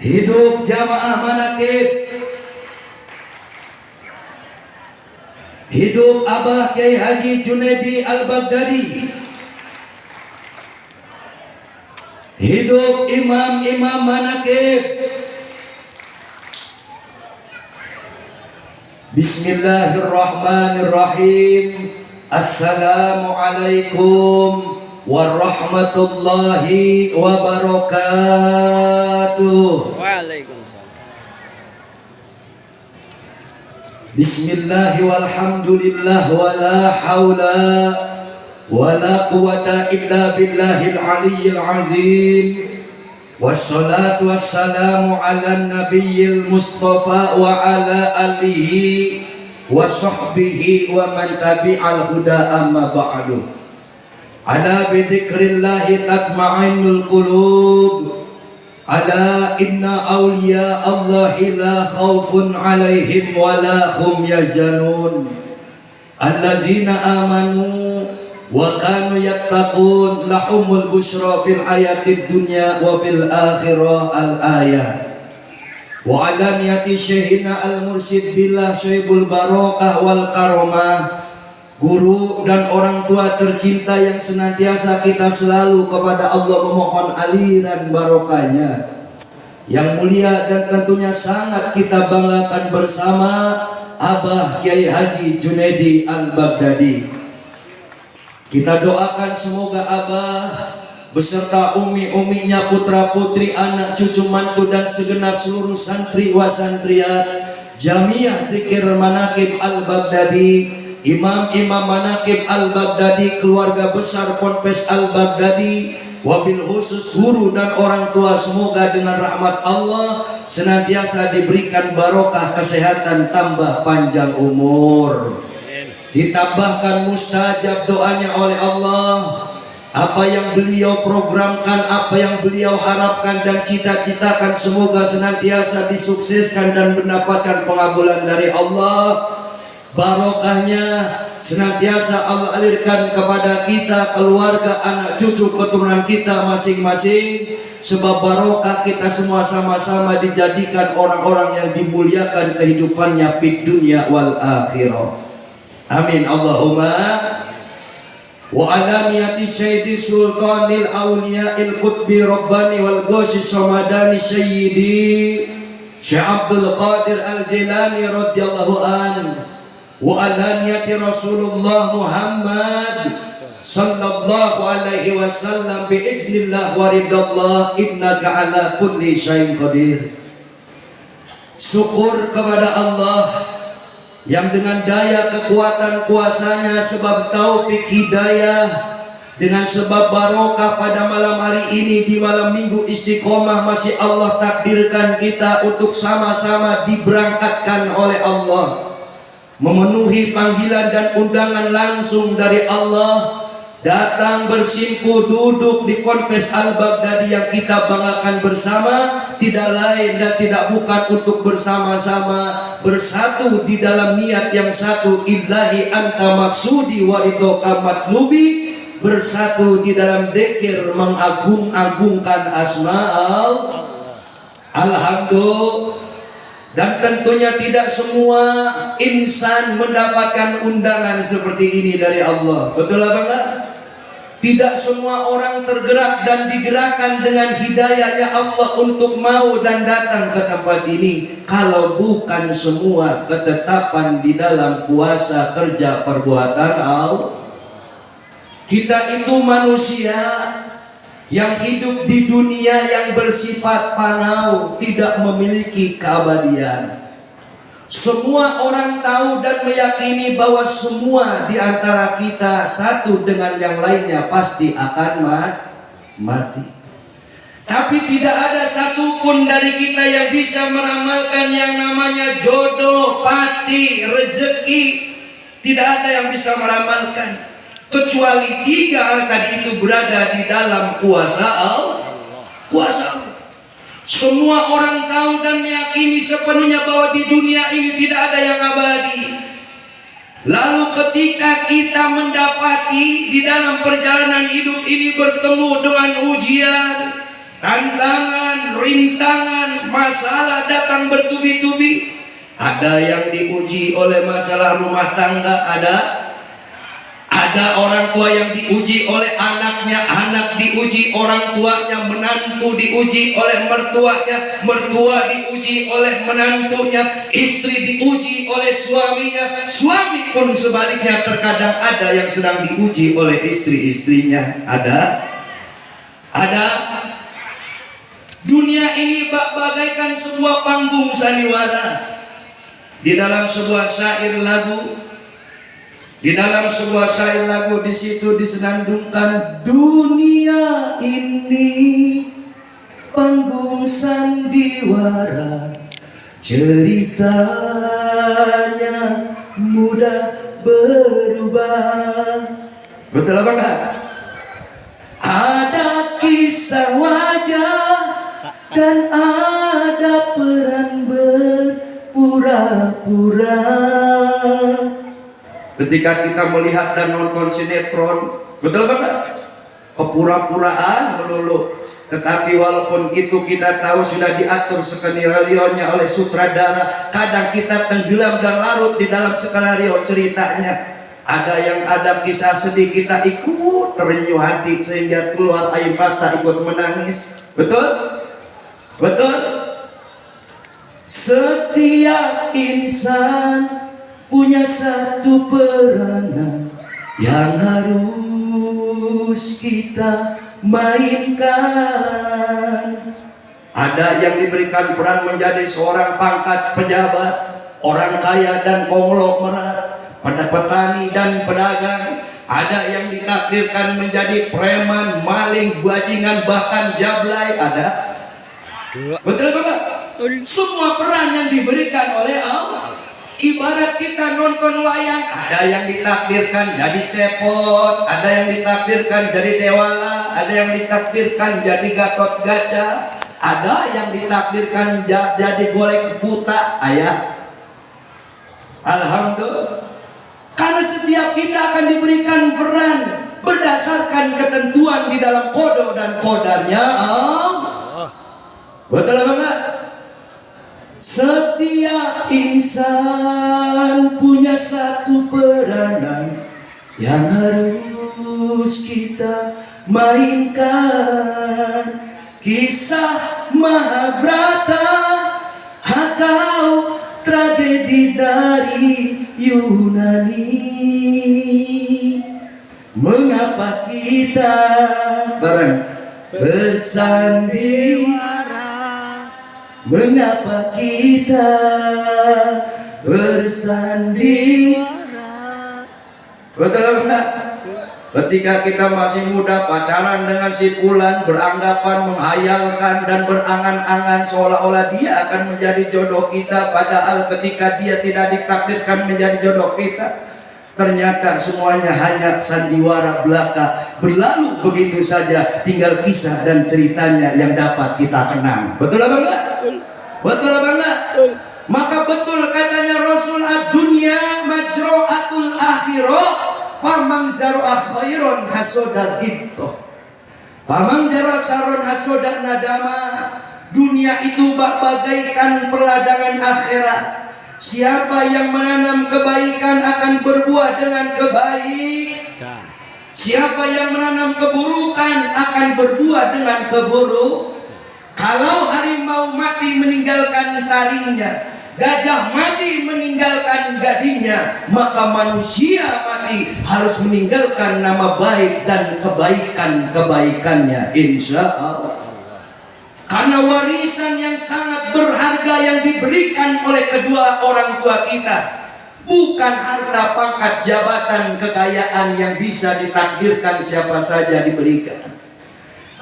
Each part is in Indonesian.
Hidup jamaah manakib, hidup Abah Kiai Haji Junaidi Al-Baghdadi, hidup imam-imam manakib. Bismillahirrahmanirrahim. Assalamualaikum warahmatullahi wabarakatuh. Waalaikumsalam. Bismillah walhamdulillah wala hawla wala quwata illa billahil aliyyil azim. Wassalatu wassalamu ala nabiyyil mustafa wa ala alihi wa sahbihi wa man tabi'al huda amma ba'du. Ala bidzikrillahi tatma'innul qulub. Ala inna awliya Allahi la khawfun alaihim wa la hum yahzanun. Allazina amanu wa kanu yattaqun lahumul busyra fil hayatid dunya wa fil akhirah. Al-ayah. Wa ala niyati syekhina al-mursyid billah syuibul barakah wal karomah, guru dan orang tua tercinta yang senantiasa kita selalu kepada Allah memohon aliran barokahnya yang mulia dan tentunya sangat kita banggakan bersama, Abah Kiai Haji Junaidi Al-Baghdadi. Kita doakan semoga Abah beserta umi-uminya, putra-putri, anak cucu mantu dan segenap seluruh santri wa santriat Jamiah Dzikir Manaqib Al-Baghdadi, imam-imam Manaqib Al-Baghdadi, keluarga besar Ponpes Al-Baghdadi, wabil khusus guru dan orang tua, semoga dengan rahmat Allah senantiasa diberikan barokah kesehatan, tambah panjang umur, ditambahkan mustajab doanya oleh Allah. Apa yang beliau programkan, apa yang beliau harapkan dan cita-citakan, semoga senantiasa disukseskan dan mendapatkan pengabulan dari Allah. Barokahnya senantiasa Allah alirkan kepada kita, keluarga, anak cucu, keturunan kita masing-masing. Sebab barokah kita semua sama-sama dijadikan orang-orang yang dimuliakan kehidupannya fid dunya wal akhirah. Amin Allahumma. Wa ala niyati Sayyidi Sultanil Awliya'il Qutbi Rabbani wal Ghosi Samadani Sayyidi Syekh Abdul Qadir Al-Jilani radhiyallahu an. Wa ala niyati Rasulullah Muhammad sallallahu alaihi wasallam bi idznillah wa ridallah innaka ala kulli syai'in qadir. Syukur kepada Allah yang dengan daya kekuatan kuasanya, sebab taufik hidayah, dengan sebab barokah pada malam hari ini di malam minggu istiqomah masih Allah takdirkan kita untuk sama-sama diberangkatkan oleh Allah, memenuhi panggilan dan undangan langsung dari Allah, datang bersimpu duduk di Ponpes Al-Baghdadi yang kita banggakan bersama, tidak lain dan tidak bukan untuk bersama-sama bersatu di dalam niat yang satu, illahi anta maksudi wa ridhoka matlubi, bersatu di dalam dzikir mengagung-agungkan asma'al alhamdulillah. Dan tentunya tidak semua insan mendapatkan undangan seperti ini dari Allah, betul apa enggak? Tidak semua orang tergerak dan digerakkan dengan hidayahnya Allah untuk mau dan datang ke tempat ini, kalau bukan semua ketetapan di dalam kuasa kerja perbuatan Allah. Kita itu manusia yang hidup di dunia yang bersifat panau, tidak memiliki keabadian. Semua orang tahu dan meyakini bahwa semua di antara kita satu dengan yang lainnya pasti akan mati. Tapi tidak ada satupun dari kita yang bisa meramalkan yang namanya jodoh, pati, rezeki. Tidak ada yang bisa meramalkan, kecuali tiga hal tadi itu berada di dalam kuasa Allah. Semua orang tahu dan meyakini sepenuhnya bahwa di dunia ini tidak ada yang abadi. Lalu ketika kita mendapati di dalam perjalanan hidup ini bertemu dengan ujian, tantangan, rintangan, masalah datang bertubi-tubi. Ada yang diuji oleh masalah rumah tangga, ada orang tua yang diuji oleh anaknya, anak diuji orang tuanya, menantu diuji oleh mertuanya, mertua diuji oleh menantunya, istri diuji oleh suaminya, suami pun sebaliknya terkadang ada yang sedang diuji oleh istri-istrinya. Ada. Dunia ini bagaikan sebuah panggung sandiwara. Di dalam sebuah syair lagu, di situ disenandungkan, dunia ini panggung sandiwara, ceritanya mudah berubah. Betul apa enggak? Ada kisah wajah dan ada peran berpura-pura. Ketika kita melihat dan nonton sinetron, betul banget, kepura-puraan melulu. Tetapi walaupun itu kita tahu sudah diatur skenario-nya oleh sutradara, kadang kita tenggelam dan larut di dalam skenario ceritanya. Ada kisah sedih, kita ikut terenyuh hati sehingga keluar air mata, ikut menangis. Betul? Setiap insan punya satu peranan yang harus kita mainkan. Ada yang diberikan peran menjadi seorang pangkat pejabat, orang kaya dan konglomerat, pada petani dan pedagang. Ada yang ditakdirkan menjadi preman, maling, bajingan, bahkan jablay. Ada. Betul Bapak? Semua peran yang diberikan oleh Allah. Ibarat kita nonton wayang, ada yang ditakdirkan jadi cepot, ada yang ditakdirkan jadi dewala, ada yang ditakdirkan jadi Gatot Kaca, ada yang ditakdirkan jadi golek buta. Ayah, alhamdulillah. Karena setiap kita akan diberikan peran berdasarkan ketentuan di dalam kodo dan kodarnya. Betul banget. Setiap insan punya satu peranan yang harus kita mainkan. Kisah Mahabharata atau tragedi dari Yunani. Mengapa kita bersandiwara? Mengapa kita bersandiwara? Betul enggak? Ketika kita masih muda, pacaran dengan si fulan, beranggapan, menghayalkan dan berangan-angan seolah-olah dia akan menjadi jodoh kita, padahal ketika dia tidak ditakdirkan menjadi jodoh kita, ternyata semuanya hanya sandiwara belaka, berlalu begitu saja, tinggal kisah dan ceritanya yang dapat kita kenang. Betul apa enggak? Betul apa enggak? Maka betul katanya Rasul, ad-dunya majro'atul akhirah, famang zaro'a khairon hasoda gitu. Famang zaro'a saron hasoda nadama. Dunia itu bagaikan perladangan akhirat. Siapa yang menanam kebaikan akan berbuah dengan kebaikan. Siapa yang menanam keburukan akan berbuah dengan keburukan. Kalau harimau mati meninggalkan taringnya, gajah mati meninggalkan gadinya, maka manusia mati harus meninggalkan nama baik dan kebaikan-kebaikannya, insya Allah. Karena warisan yang sangat berharga yang diberikan oleh kedua orang tua kita bukan harta, pangkat, jabatan, kekayaan yang bisa ditakdirkan siapa saja diberikan.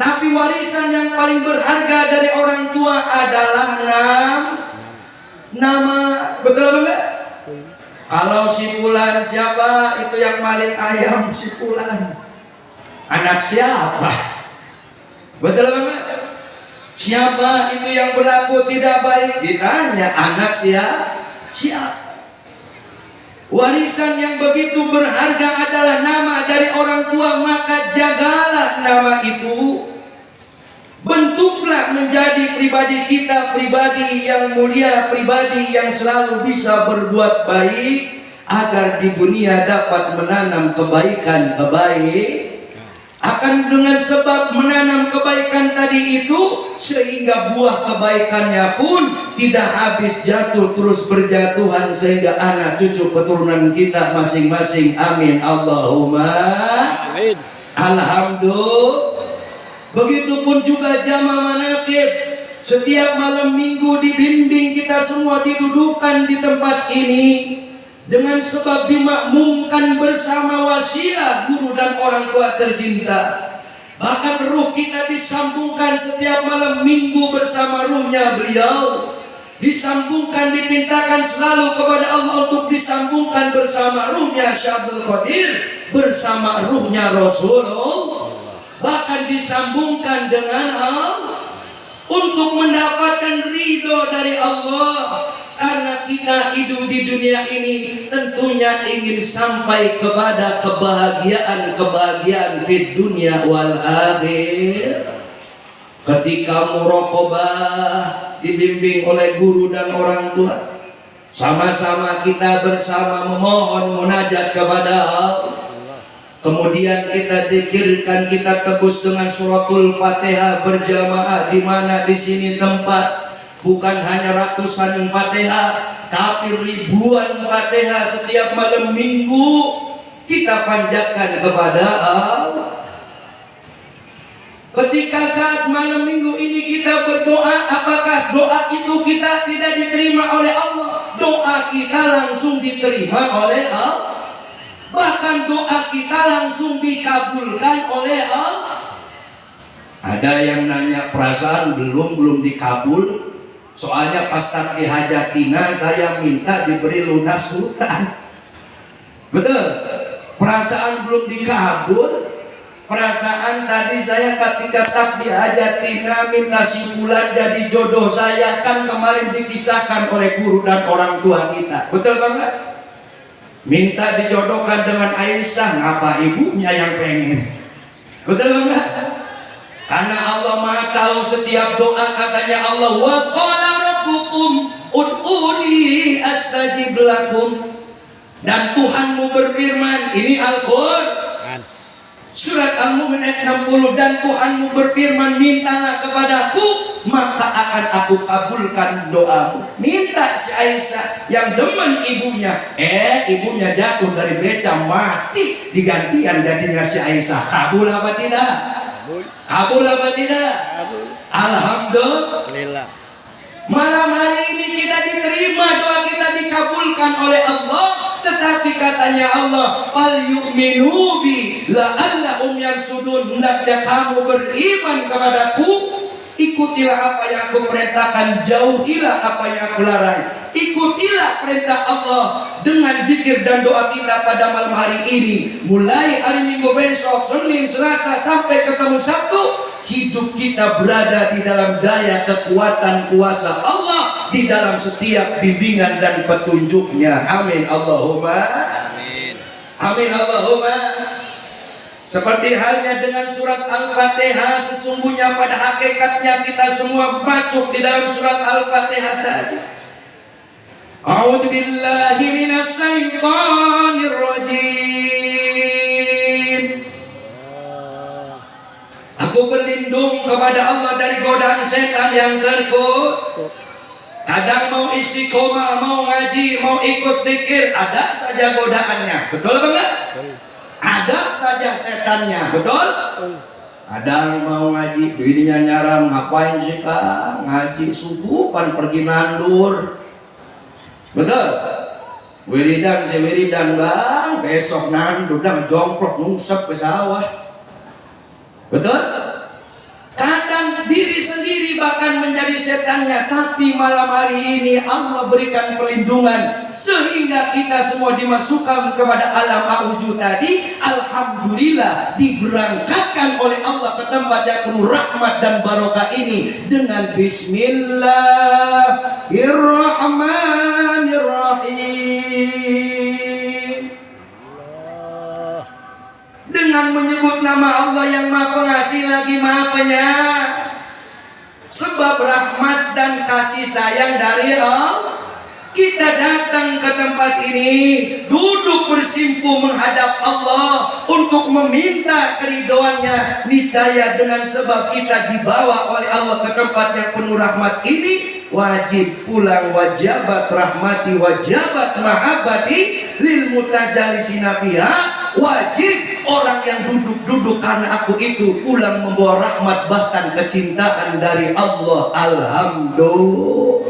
Tapi warisan yang paling berharga dari orang tua adalah nama. Betul apa enggak? Kalau si fulan siapa itu yang maling ayam, si fulan anak siapa? Betul apa enggak? Siapa itu yang berlaku tidak baik? Ditanya anak siapa? Warisan yang begitu berharga adalah nama dari orang tua, maka jagalah nama itu. Bentuklah menjadi pribadi kita, pribadi yang mulia, pribadi yang selalu bisa berbuat baik, agar di dunia dapat menanam kebaikan-kebaikan. Akan dengan sebab menanam kebaikan tadi itu, sehingga buah kebaikannya pun tidak habis jatuh, terus berjatuhan, sehingga anak cucu keturunan kita masing-masing. Amin Allahumma amin. Alhamdulillah. Begitupun juga jamaah manaqib. Setiap malam minggu dibimbing kita semua didudukan di tempat ini, dengan sebab dimakmumkan bersama wasilah guru dan orang tua tercinta. Bahkan ruh kita disambungkan setiap malam minggu bersama ruhnya beliau. Disambungkan, dipintakan selalu kepada Allah untuk disambungkan bersama ruhnya Syabdul Qadir, bersama ruhnya Rasulullah. Bahkan disambungkan dengan Allah untuk mendapatkan ridho dari Allah. Karena kita hidup di dunia ini tentunya ingin sampai kepada kebahagiaan fid dunia wal akhir. Ketika muraqabah dibimbing oleh guru dan orang tua, sama-sama kita bersama memohon munajat kepada Allah. Kemudian kita zikirkan, kita tebus dengan suratul Fatihah berjamaah, di mana di sini tempat bukan hanya ratusan Fatihah, tapi ribuan Fatihah setiap malam minggu kita panjatkan kepada Allah. Ketika saat malam minggu ini kita berdoa, apakah doa itu kita tidak diterima oleh Allah? Doa kita langsung diterima oleh Allah. Bahkan doa kita langsung dikabulkan oleh Allah. Ada yang nanya, perasaan belum dikabul. Soalnya pas tadi hajatina saya minta diberi lunas hutang. Betul? Perasaan belum dikabul. Perasaan tadi saya ketika takdi hajatina minta si bulan jadi jodoh saya, kan kemarin dikisahkan oleh guru dan orang tua kita. Betul banget? Minta dijodohkan dengan Aisyah, ngapa ibunya yang pengen? Betul enggak? Karena Allah Maha tahu setiap doa. Katanya Allah, wa qala rabbukum ud'uni astajib lakum. Dan Tuhanmu berfirman, ini Al-Qur'an surat Al-Mu'min ayat 60, dan Tuhanmu berfirman, mintalah kepadaku maka akan aku kabulkan doamu. Minta si Aisyah yang demen ibunya, ibunya jatuh dari beca mati, digantian jadinya si Aisyah. Kabul apa tidak? Kabul apa tidak? Alhamdulillah. Malam hari ini kita diterima, doa kita dikabulkan oleh Allah. Tetapi katanya Allah, fal yu'minu bi la'allahum yarsudun. Hendaknya kamu beriman kepadaku, ikutilah apa yang aku perintahkan, jauhilah apa yang aku larang. Ikutilah perintah Allah dengan zikir dan doa kita pada malam hari ini. Mulai hari Minggu besok, Senin, Selasa sampai ketemu Sabtu, hidup kita berada di dalam daya kekuatan kuasa Allah, di dalam setiap bimbingan dan petunjuknya. Amin Allahumma amin. Amin Allahumma. Seperti halnya dengan surat Al-Fatihah, sesungguhnya pada hakikatnya kita semua masuk di dalam surat Al-Fatihah tadi. A'udzu billahi minasy syaithanir rajim. Aku berlindung kepada Allah dari godaan setan yang terkutuk. Kadang mau istiqomah, mau ngaji, mau ikut zikir, ada saja godaannya. Betul apa enggak? Ada saja setannya. Betul? Kadang mau ngaji, bininya nyaram, ngapain sih kak? Ngaji subuh pan pergi nandur. Betul? Wiridan si wiridan bang, besok nandur dan jongkrok nungsep ke sawah. Betul? Kadang diri sendiri bahkan menjadi setannya. Tapi malam hari ini Allah berikan perlindungan sehingga kita semua dimasukkan kepada alam auju tadi. Alhamdulillah diberangkatkan oleh Allah ke tempat yang penuh rahmat dan barokah ini dengan Bismillahirrahmanirrahim, dengan menyebut nama Allah yang Maha Pengasih lagi Maha Penyayang. sebab rahmat dan kasih sayang dari Allah. Kita datang ke tempat ini, duduk bersimpu menghadap Allah untuk meminta keridhoannya. Niscaya dengan sebab kita dibawa oleh Allah ke tempat yang penuh rahmat ini, wajib pulang, wajabat rahmati, wajabat mahabbati lil mutajalisina fiha. Wajib orang yang duduk-duduk karena aku itu pulang membawa rahmat, bahkan kecintaan dari Allah. Alhamdulillah.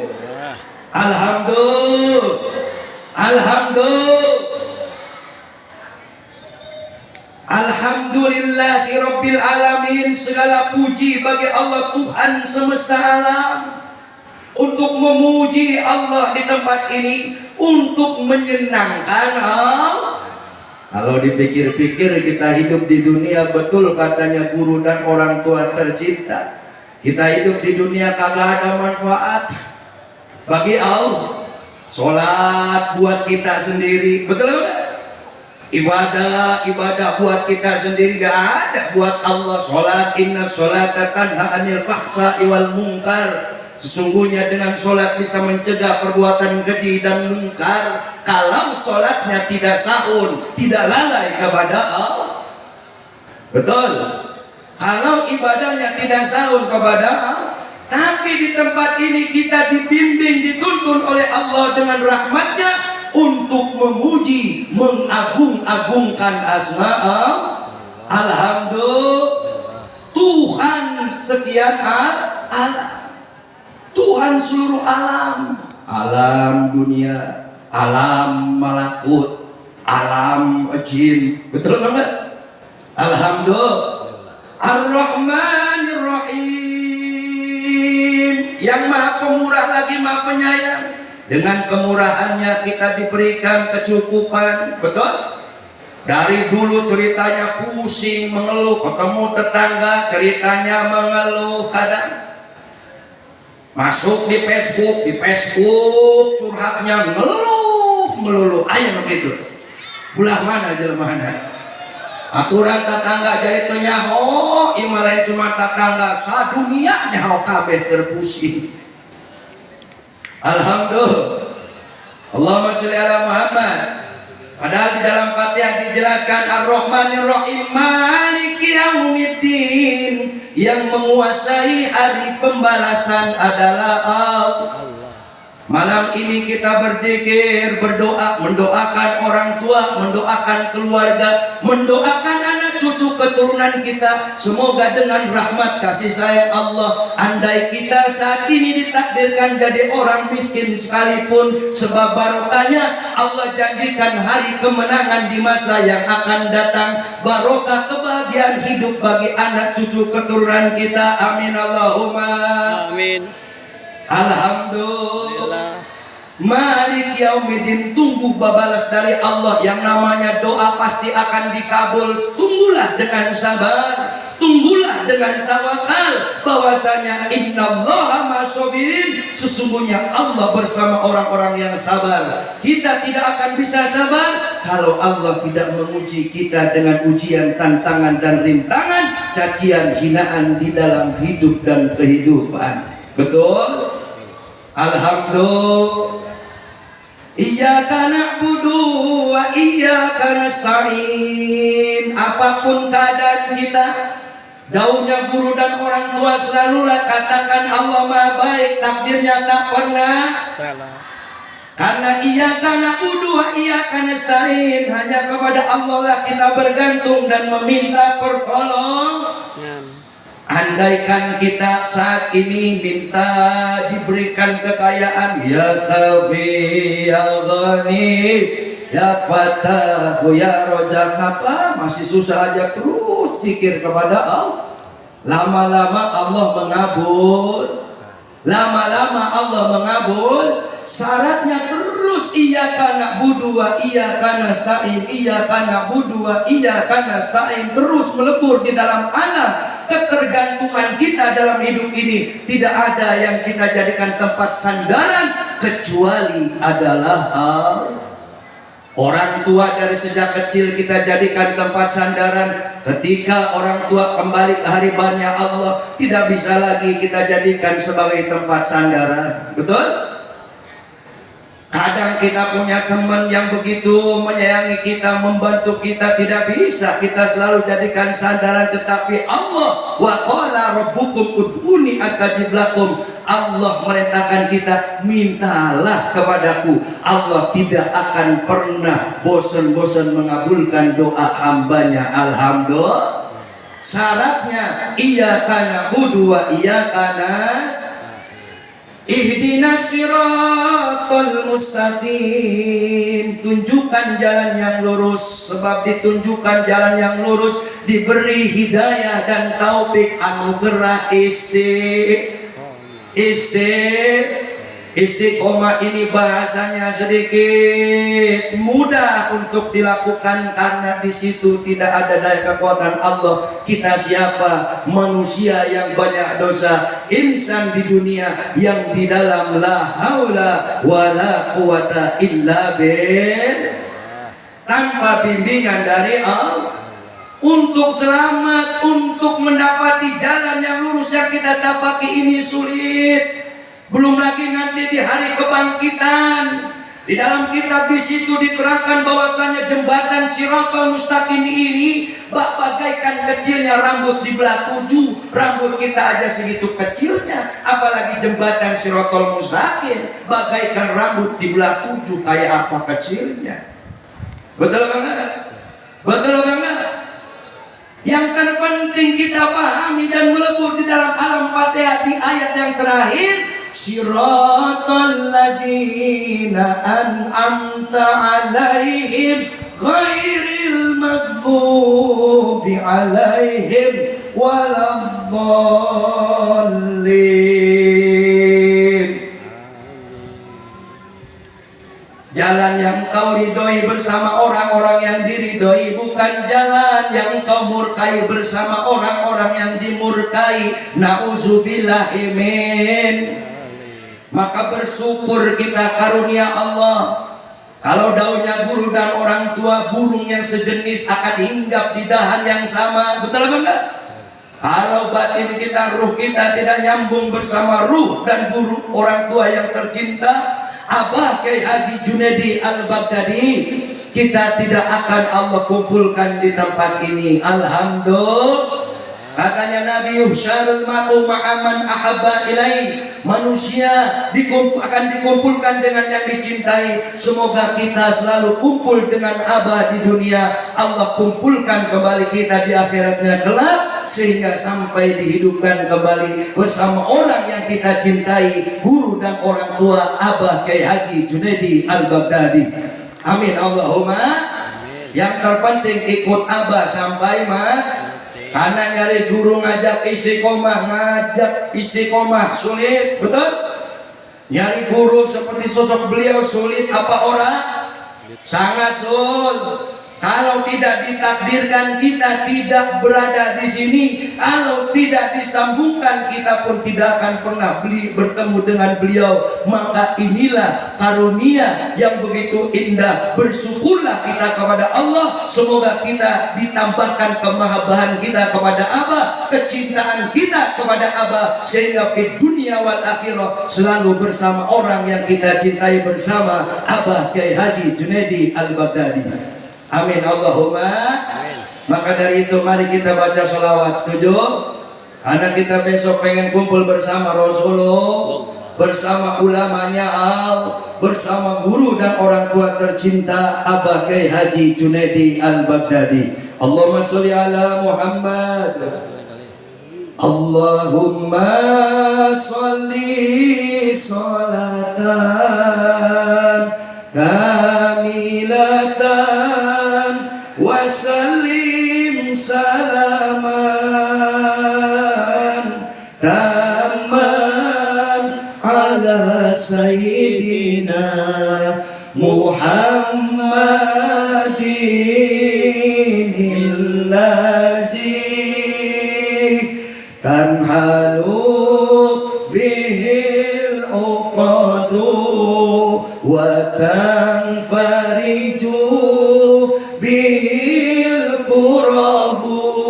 Alhamdulillahi Rabbil Alamin. Segala puji bagi Allah Tuhan semesta alam. Untuk memuji Allah di tempat ini, untuk menyenangkan Allah. Kalau dipikir-pikir, kita hidup di dunia, betul katanya guru dan orang tua tercinta, kita hidup di dunia kagak ada manfaat bagi Allah. Sholat buat kita sendiri, betul enggak? Ibadah buat kita sendiri, gak ada buat Allah. Sholat, inna sholata tanha anil fahsya'i wal munkar. Sesungguhnya dengan sholat bisa mencegah perbuatan keji dan mungkar. Kalau sholatnya tidak sahun, tidak lalai kepada Allah, betul. Kalau ibadahnya tidak sahun kepada Allah. Tapi di tempat ini kita dibimbing, dituntun oleh Allah dengan rahmatnya untuk memuji, mengagung-agungkan asma Allah. Alhamdulillah, Tuhan sekian alam, Tuhan seluruh alam, alam dunia, alam malakut, alam jin, betul banget. Alhamdulillah, Ar-Rahmanir Rahim, yang maha pemurah lagi maha penyayang. Dengan kemurahannya kita diberikan kecukupan, betul. Dari dulu ceritanya pusing mengeluh, ketemu tetangga ceritanya mengeluh, kadang masuk di Facebook curhatnya ngeluh melulu. Ayo begitu, belah mana jelemahannya. Aturan tetangga jadi tenyaho, imalain cuma tetangga sadunia nyaho kabeh terpusing. Alhamdulillah, Allahumma sholli ala Muhammad. Padahal di dalam Fatihah dijelaskan Ar-Rahmanir Rahim, Maliki Yaumiddin, yang menguasai hari pembalasan adalah Allah. Malam ini kita berzikir, berdoa, mendoakan orang tua, mendoakan keluarga, mendoakan anak cucu keturunan kita. Semoga dengan rahmat kasih sayang Allah, andai kita saat ini ditakdirkan jadi orang miskin sekalipun, sebab barokahnya Allah janjikan hari kemenangan di masa yang akan datang, barokah kebahagiaan hidup bagi anak cucu keturunan kita. Amin Allahumma amin. Alhamdulillah, Malik Yaumiddin, tunggu balas dari Allah. Yang namanya doa pasti akan dikabul. Tunggulah dengan sabar, tunggulah dengan tawakal, bahwasanya innallaha ma'as-sabirin, sesungguhnya Allah bersama orang-orang yang sabar. Kita tidak akan bisa sabar kalau Allah tidak menguji kita dengan ujian, tantangan dan rintangan, cacian, hinaan di dalam hidup dan kehidupan. Betul? Alhamdulillah. Iyyaka na'budu wa iyyaka nasta'in. Apapun keadaan kita, daunya guru dan orang tua selalulah katakan Allah maha baik, takdirnya tak pernah salah. Karena iyyaka na'budu wa iyyaka nasta'in, hanya kepada Allah lah kita bergantung dan meminta pertolongan. Andaikan kita saat ini minta diberikan kekayaan, ya kafi ya ghani ya fatahu ya rozak, apa masih susah aja terus zikir kepada Allah. Lama-lama Allah mengabul, lama-lama Allah mengabul. Syaratnya terus iyyaka na'budu wa iyyaka nasta'in, iyyaka na'budu wa iyyaka nasta'in, terus melebur di dalam alam ketergantungan kita dalam hidup ini. Tidak ada yang kita jadikan tempat sandaran kecuali adalah Allah. Orang tua dari sejak kecil kita jadikan tempat sandaran. ketika orang tua kembali ke haribannya Allah, tidak bisa lagi kita jadikan sebagai tempat sandaran. Betul? Kadang kita punya teman yang begitu menyayangi kita, membantu kita, tidak bisa kita selalu jadikan sandaran. Tetapi Allah, wa qala rabbukum ud'uni astajib lakum, Allah merintahkan kita, mintalah kepadaku. Allah tidak akan pernah bosan-bosan mengabulkan doa hambanya. Alhamdulillah. Syaratnya iyyaka na'budu wa iyyaka nasta'in. Ihdinas siratal mustaqim, tunjukkan jalan yang lurus. Sebab ditunjukkan jalan yang lurus, diberi hidayah dan taufik, anugerah istiqomah. Ini bahasanya sedikit mudah untuk dilakukan karena di situ tidak ada daya kekuatan Allah. Kita siapa? Manusia yang banyak dosa, insan di dunia yang di dalam la haula wala quwata illa billah, tanpa bimbingan dari Allah. Untuk selamat, untuk mendapati jalan yang lurus yang kita tapaki ini sulit. Belum lagi nanti di hari kebangkitan. Di dalam kitab di situ diterangkan bahwasanya jembatan Shiratal Mustaqim ini bagaikan kecilnya rambut di belah 7. Rambut kita aja segitu kecilnya, apalagi jembatan Shiratal Mustaqim bagaikan rambut di belah 7. Kayak apa kecilnya? Betul banget. Betul banget. Yang terpenting kita pahami dan melebur di dalam alam Fatihah di ayat yang terakhir, Shiratal ladzina an'amta 'alaihim ghairil maghdubi 'alaihim waladdallin. Jalan yang kau ridhoi bersama orang-orang yang diridhoi, bukan jalan yang kau murkai bersama orang-orang yang dimurkai. Nauzubillahi min. Maka bersyukur kita karunia Allah. Kalau daunnya guru dan orang tua, burung yang sejenis akan hinggap di dahan yang sama. Betul apa enggak? Kalau batin kita, ruh kita tidak nyambung bersama ruh dan guru orang tua yang tercinta, Abah Kiai Haji Junaidi Al-Baghdadi, kita tidak akan Allah kumpulkan di tempat ini. Alhamdulillah. Katanya Nabi, yuhsyarul mar'u ma'aman ahabba ilaih. Manusia akan dikumpulkan dengan yang dicintai. Semoga kita selalu kumpul dengan Abah di dunia. Allah kumpulkan kembali kita di akhiratnya kelak, sehingga sampai dihidupkan kembali bersama orang yang kita cintai, guru dan orang tua Abah Kiai Haji Junaidi Al-Baghdadi. Amin Allahumma. Amin. Yang terpenting ikut Abah sampai mati. Karena nyari guru ngajak istiqomah sulit, betul? Nyari guru seperti sosok beliau sulit apa orang? Sangat sulit. Kalau tidak ditakdirkan kita tidak berada di sini, kalau tidak disambungkan kita pun tidak akan pernah bertemu dengan beliau. Maka inilah karunia yang begitu indah. Bersyukurlah kita kepada Allah. Semoga kita ditambahkan kemahabbatan kita kepada Abah, kecintaan kita kepada Abah, sehingga di dunia wal akhirah selalu bersama orang yang kita cintai bersama Abah Kiai Haji Junaidi Al-Baghdadi. Amin Allahumma. Amin. Maka dari itu mari kita baca sholawat. Setuju? Karena kita besok pengen kumpul bersama Rasulullah, bersama ulamanya bersama guru dan orang tua tercinta Abah Kiai Haji Junaidi Al-Baghdadi. Allahumma sholli ala Muhammad. Allahumma sholli sholatan kamilatan wasallim salaman tamman ala sayyidina Muhammadin allazi tanhalu bihil uqadu wa tanfariju bihil qurabu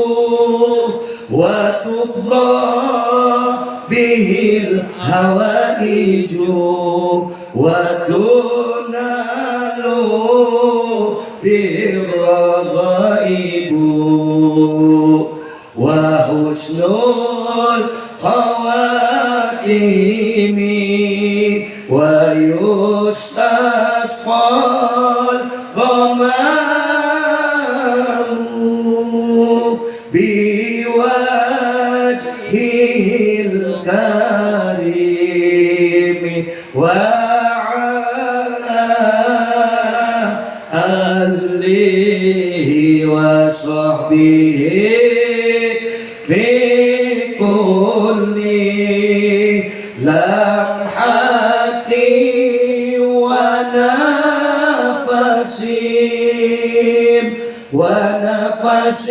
وتنال بالرغائب وحسن الخواتيم ويستسقى الغمام بوجهه الكريم وعلى آله وصحبه في كل لمحة ونفس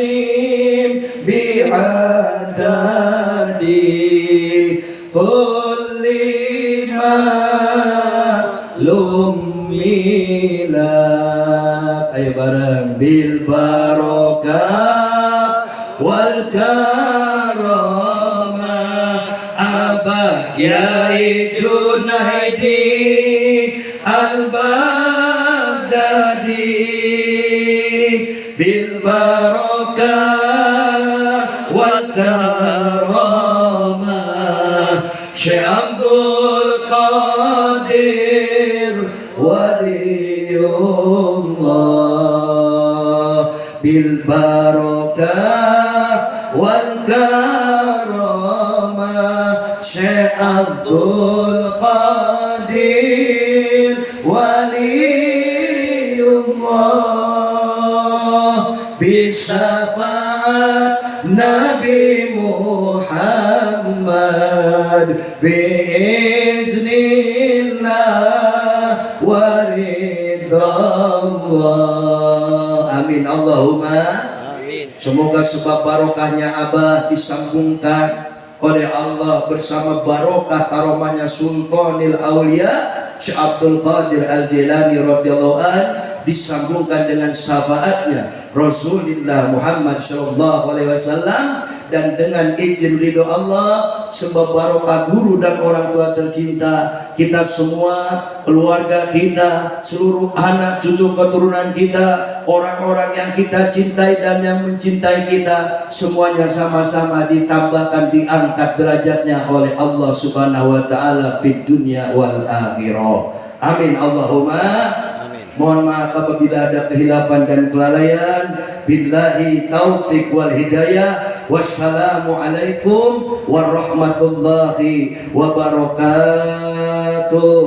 بعدد كل معلوم ميلاد. Ayo bareng bil barakah wal karamah Abah Kiai Junaidi Al-Baghdadi bil barakah wal karamah Syekh Abdul Qadir Waliullah bil barakah wal karamah Syekh Abdul Qadir Waliullah bisyafaat Nabi Muhammad biiznillah waridallah. Amin Allahumma amin. Semoga sebab barokahnya Abah disambungkan oleh Allah bersama barokah karomahnya Sultanil Aulia Syekh Abdul Qadir Al-Jilani radhiyallahu an, disambungkan dengan syafaatnya Rasulullah Muhammad sallallahu alaihi wasallam, dan dengan izin ridho Allah sebab barokah guru dan orang tua tercinta kita semua, keluarga kita, seluruh anak cucu keturunan kita, orang-orang yang kita cintai dan yang mencintai kita, semuanya sama-sama ditambahkan, diangkat derajatnya oleh Allah Subhanahu wa taala fid dunya wal akhirah. Amin Allahumma. Mohon maaf apabila ada kehilafan dan kelalaian. Billahi taufik wal hidayah. Wassalamualaikum warahmatullahi wabarakatuh.